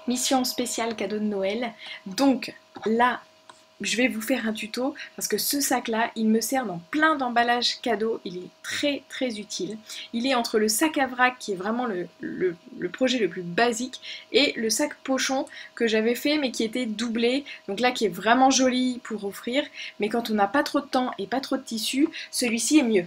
Mission spéciale cadeau de Noël. Donc là, je vais vous faire un tuto parce que ce sac-là, il me sert dans plein d'emballages cadeaux. Il est très très utile. Il est entre le sac à vrac qui est vraiment le projet le plus basique et le sac pochon que j'avais fait mais qui était doublé. Donc là, qui est vraiment joli pour offrir. Mais quand on n'a pas trop de temps et pas trop de tissu, celui-ci est mieux.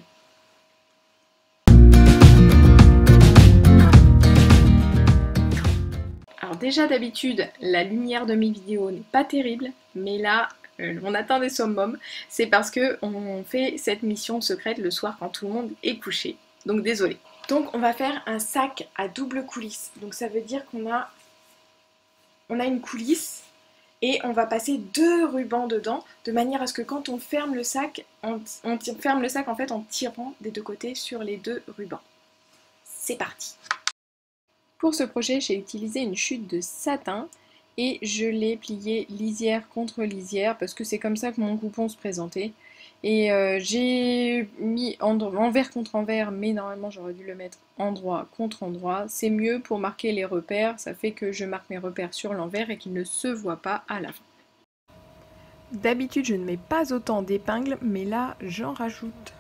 Alors déjà d'habitude, la lumière de mes vidéos n'est pas terrible, mais là, on atteint des summums. C'est parce que on fait cette mission secrète le soir quand tout le monde est couché. Donc désolé. Donc on va faire un sac à double coulisse. Donc ça veut dire qu'on a une coulisse et on va passer 2 rubans dedans de manière à ce que quand on ferme le sac, on ferme le sac en fait en tirant des deux côtés sur les 2 rubans. C'est parti. Pour ce projet, j'ai utilisé une chute de satin et je l'ai plié lisière contre lisière parce que c'est comme ça que mon coupon se présentait. Et j'ai mis envers contre envers, mais normalement j'aurais dû le mettre endroit contre endroit. C'est mieux pour marquer les repères, ça fait que je marque mes repères sur l'envers et qu'ils ne se voient pas à la fin. D'habitude je ne mets pas autant d'épingles, mais là j'en rajoute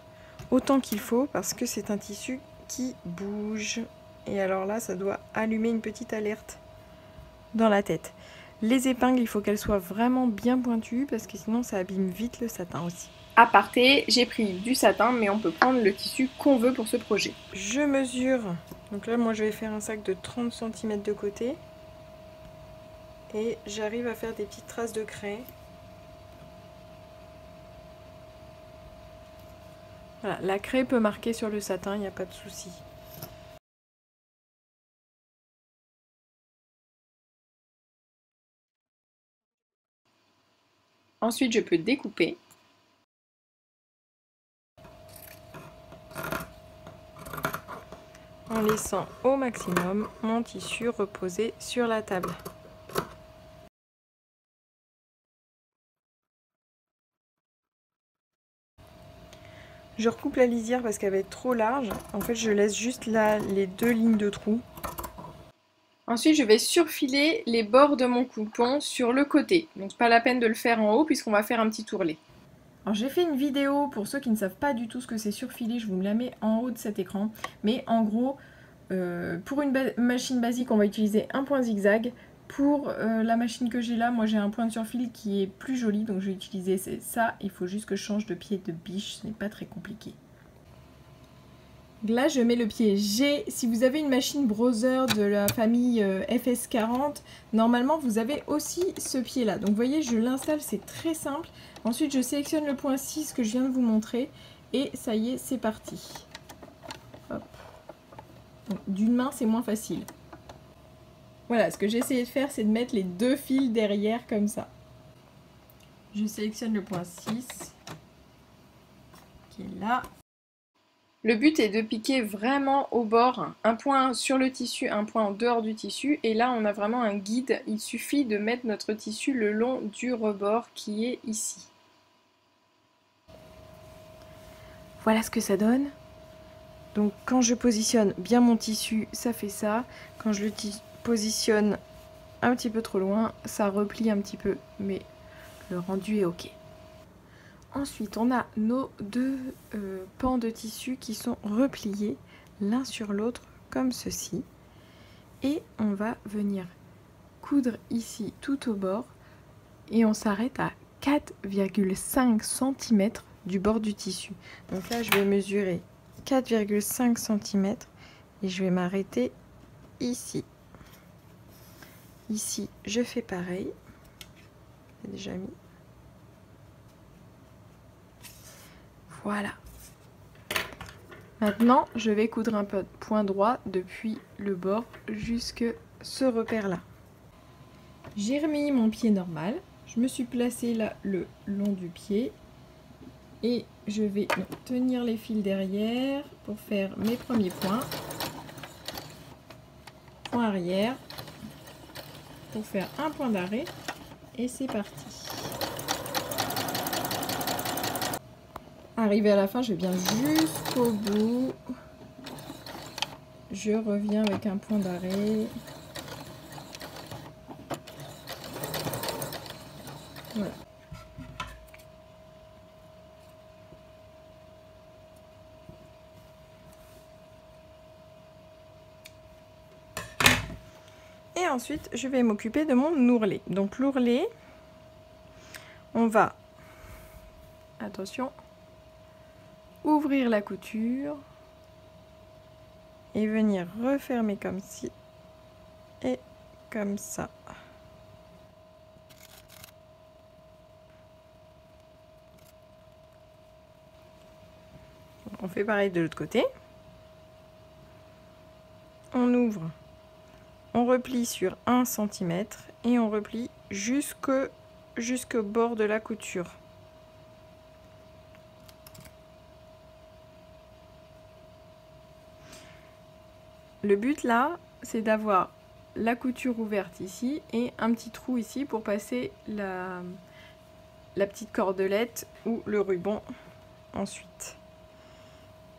autant qu'il faut parce que c'est un tissu qui bouge. Et alors là, ça doit allumer une petite alerte dans la tête. Les épingles, il faut qu'elles soient vraiment bien pointues parce que sinon ça abîme vite le satin aussi. À parté, j'ai pris du satin, mais on peut prendre le tissu qu'on veut pour ce projet. Je mesure. Donc là, moi, je vais faire un sac de 30 cm de côté. Et j'arrive à faire des petites traces de craie. Voilà, la craie peut marquer sur le satin, il n'y a pas de souci. Ensuite, je peux découper. En laissant au maximum mon tissu reposer sur la table. Je recoupe la lisière parce qu'elle va être trop large. En fait, je laisse juste là les 2 lignes de trous. Ensuite, je vais surfiler les bords de mon coupon sur le côté. Donc, pas la peine de le faire en haut puisqu'on va faire un petit ourlet. Alors, j'ai fait une vidéo pour ceux qui ne savent pas du tout ce que c'est surfiler. Je vous la mets en haut de cet écran. Mais en gros, pour une machine basique, on va utiliser un point zigzag. Pour la machine que j'ai là, moi j'ai un point de surfil qui est plus joli, donc je vais utiliser ça. Il faut juste que je change de pied de biche, ce n'est pas très compliqué. Là, je mets le pied G. Si vous avez une machine browser de la famille FS40, normalement, vous avez aussi ce pied-là. Donc, vous voyez, je l'installe, c'est très simple. Ensuite, je sélectionne le point 6 que je viens de vous montrer. Et ça y est, c'est parti. D'une main, c'est moins facile. Voilà, ce que j'ai essayé de faire, c'est de mettre les 2 fils derrière, comme ça. Je sélectionne le point 6, qui est là. Le but est de piquer vraiment au bord, un point sur le tissu, un point en dehors du tissu, et là on a vraiment un guide, il suffit de mettre notre tissu le long du rebord qui est ici. Voilà ce que ça donne. Donc quand je positionne bien mon tissu, ça fait ça. Quand je le positionne un petit peu trop loin, ça replie un petit peu, mais le rendu est ok. Ensuite, on a nos 2 pans de tissu qui sont repliés l'un sur l'autre comme ceci. Et on va venir coudre ici tout au bord et on s'arrête à 4,5 cm du bord du tissu. Donc là, je vais mesurer 4,5 cm et je vais m'arrêter ici. Ici, je fais pareil. J'ai déjà mis. Voilà. Maintenant, je vais coudre un peu de point droit depuis le bord jusque ce repère-là. J'ai remis mon pied normal. Je me suis placé là le long du pied. Et je vais tenir les fils derrière pour faire mes premiers points. Point arrière. Pour faire un point d'arrêt. Et c'est parti. Arrivé à la fin, je viens jusqu'au bout. Je reviens avec un point d'arrêt. Voilà. Et ensuite, je vais m'occuper de mon ourlet. Donc l'ourlet, on va, attention, ouvrir la couture et venir refermer comme ci et comme ça. On fait pareil de l'autre côté. On ouvre, on replie sur 1 cm et on replie jusqu'au bord de la couture. Le but là, c'est d'avoir la couture ouverte ici et un petit trou ici pour passer la petite cordelette ou le ruban ensuite.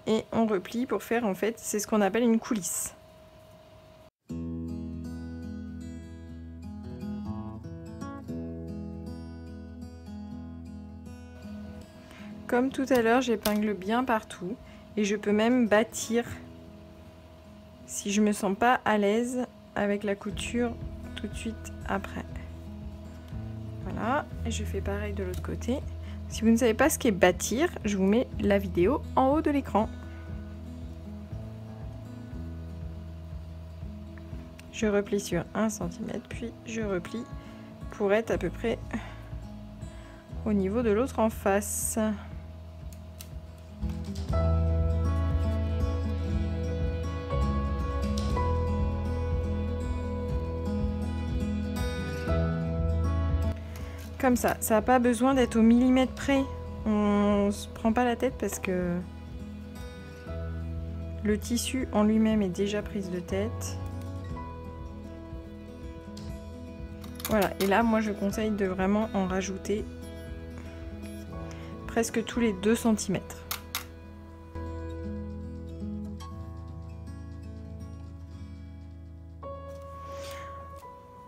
Et on replie pour faire, en fait, c'est ce qu'on appelle une coulisse. Comme tout à l'heure, j'épingle bien partout et je peux même bâtir si je me sens pas à l'aise avec la couture tout de suite après. Voilà, et je fais pareil de l'autre côté. Si vous ne savez pas ce qu'est bâtir, je vous mets la vidéo en haut de l'écran. Je replie sur 1 cm, puis je replie pour être à peu près au niveau de l'autre en face. Comme ça n'a pas besoin d'être au millimètre près. On se prend pas la tête parce que le tissu en lui-même est déjà prise de tête. Voilà, et là moi je conseille de vraiment en rajouter presque tous les 2 cm.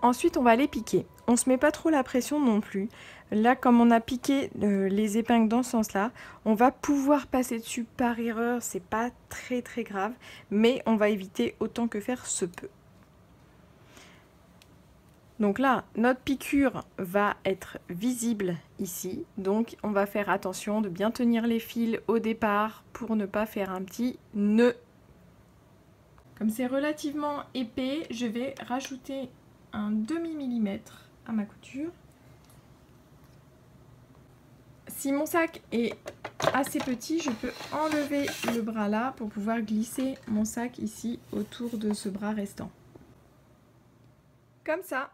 Ensuite, on va les piquer. On ne se met pas trop la pression non plus. Là, comme on a piqué les épingles dans ce sens-là, on va pouvoir passer dessus par erreur. C'est pas très grave, mais on va éviter autant que faire se peut. Donc là, notre piqûre va être visible ici. Donc, on va faire attention de bien tenir les fils au départ pour ne pas faire un petit nœud. Comme c'est relativement épais, je vais rajouter un demi-millimètre à ma couture. Si mon sac est assez petit, je peux enlever le bras là pour pouvoir glisser mon sac ici autour de ce bras restant. Comme ça.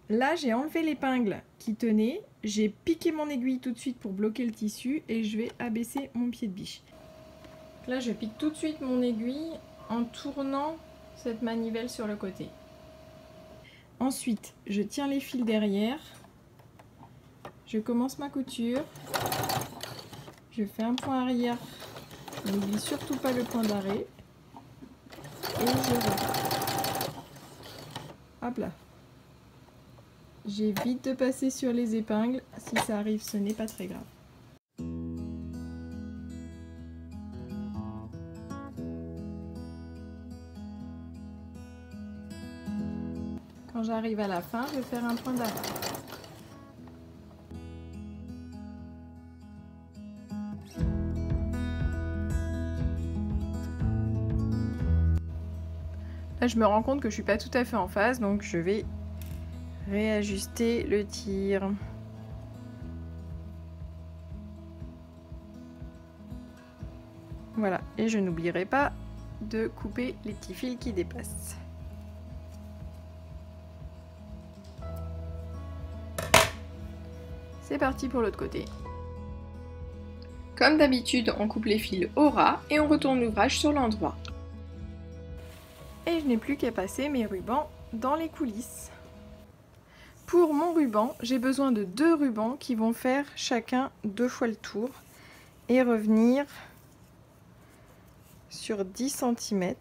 Là, j'ai enlevé l'épingle qui tenait, j'ai piqué mon aiguille tout de suite pour bloquer le tissu et je vais abaisser mon pied de biche. Là, je pique tout de suite mon aiguille en tournant cette manivelle sur le côté. Ensuite, je tiens les fils derrière, je commence ma couture, je fais un point arrière, n'oublie surtout pas le point d'arrêt, et je repars. Hop là. J'évite de passer sur les épingles, si ça arrive ce n'est pas très grave. Quand j'arrive à la fin, je vais faire un point d'arrêt. Là, je me rends compte que je suis pas tout à fait en phase, donc je vais réajuster le tir. Voilà, et je n'oublierai pas de couper les petits fils qui dépassent. C'est parti pour l'autre côté. Comme d'habitude, on coupe les fils au ras et on retourne l'ouvrage sur l'endroit. Et je n'ai plus qu'à passer mes rubans dans les coulisses. Pour mon ruban, j'ai besoin de 2 rubans qui vont faire chacun 2 fois le tour et revenir sur 10 cm.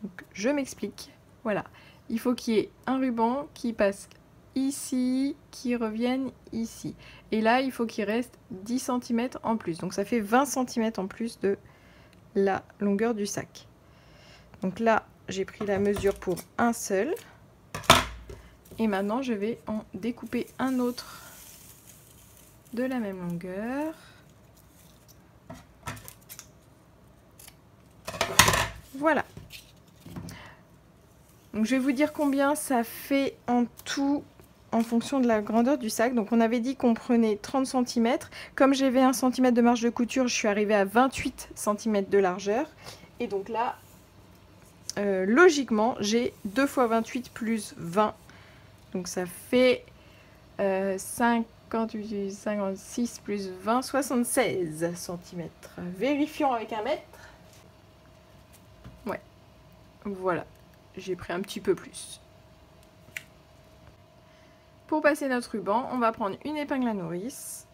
Donc, je m'explique. Voilà, il faut qu'il y ait un ruban qui passe ici, qui revienne ici. Et là, il faut qu'il reste 10 cm en plus. Donc ça fait 20 cm en plus de la longueur du sac. Donc là, j'ai pris la mesure pour un seul. Et maintenant, je vais en découper un autre de la même longueur. Voilà. Donc je vais vous dire combien ça fait en tout en fonction de la grandeur du sac. Donc on avait dit qu'on prenait 30 cm. Comme j'avais 1 cm de marge de couture, je suis arrivée à 28 cm de largeur. Et donc là, logiquement, j'ai 2 x 28 plus 20. Donc ça fait 58, 56 plus 20, 76 cm. Vérifions avec un mètre. Ouais, voilà. J'ai pris un petit peu plus. Pour passer notre ruban, on va prendre une épingle à nourrice.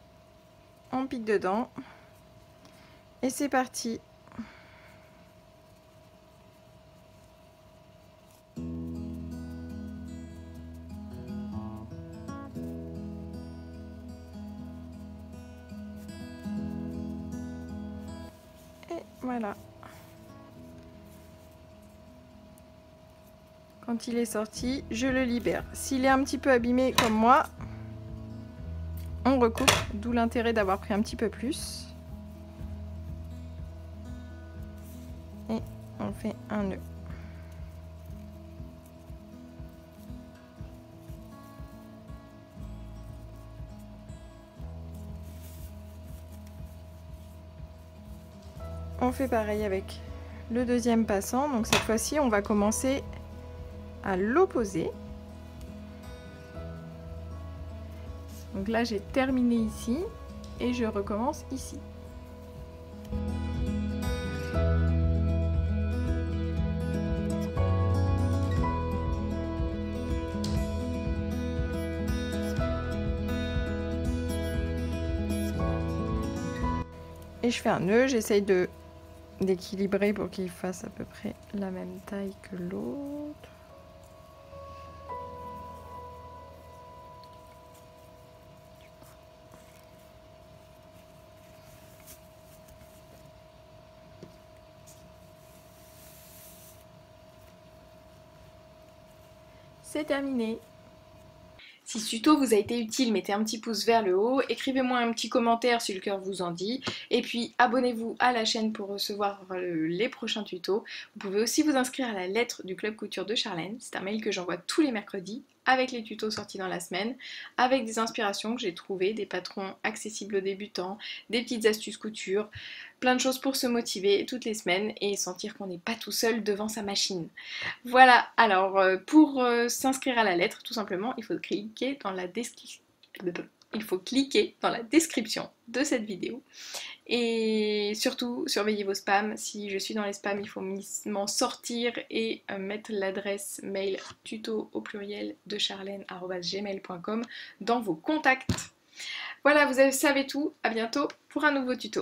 On pique dedans. Et c'est parti. Et voilà. Quand il est sorti, je le libère. S'il est un petit peu abîmé comme moi, on recoupe, d'où l'intérêt d'avoir pris un petit peu plus. Et on fait un nœud. On fait pareil avec le deuxième passant. Donc cette fois-ci, on va commencer à l'opposé. Donc là, j'ai terminé ici et je recommence ici. Et je fais un nœud, j'essaye d'équilibrer pour qu'il fasse à peu près la même taille que l'autre. C'est terminé. Si ce tuto vous a été utile, mettez un petit pouce vers le haut, écrivez-moi un petit commentaire si le cœur vous en dit, et puis abonnez-vous à la chaîne pour recevoir les prochains tutos. Vous pouvez aussi vous inscrire à la lettre du Club Couture de Charlène, c'est un mail que j'envoie tous les mercredis, avec les tutos sortis dans la semaine, avec des inspirations que j'ai trouvées, des patrons accessibles aux débutants, des petites astuces couture, plein de choses pour se motiver toutes les semaines et sentir qu'on n'est pas tout seul devant sa machine. Voilà, alors pour s'inscrire à la lettre, tout simplement, il faut cliquer dans la description de cette vidéo. Et surtout, surveillez vos spams. Si je suis dans les spams, il faut m'en sortir et mettre l'adresse mail tuto au pluriel de charlène@gmail.com dans vos contacts. Voilà, vous savez tout. À bientôt pour un nouveau tuto.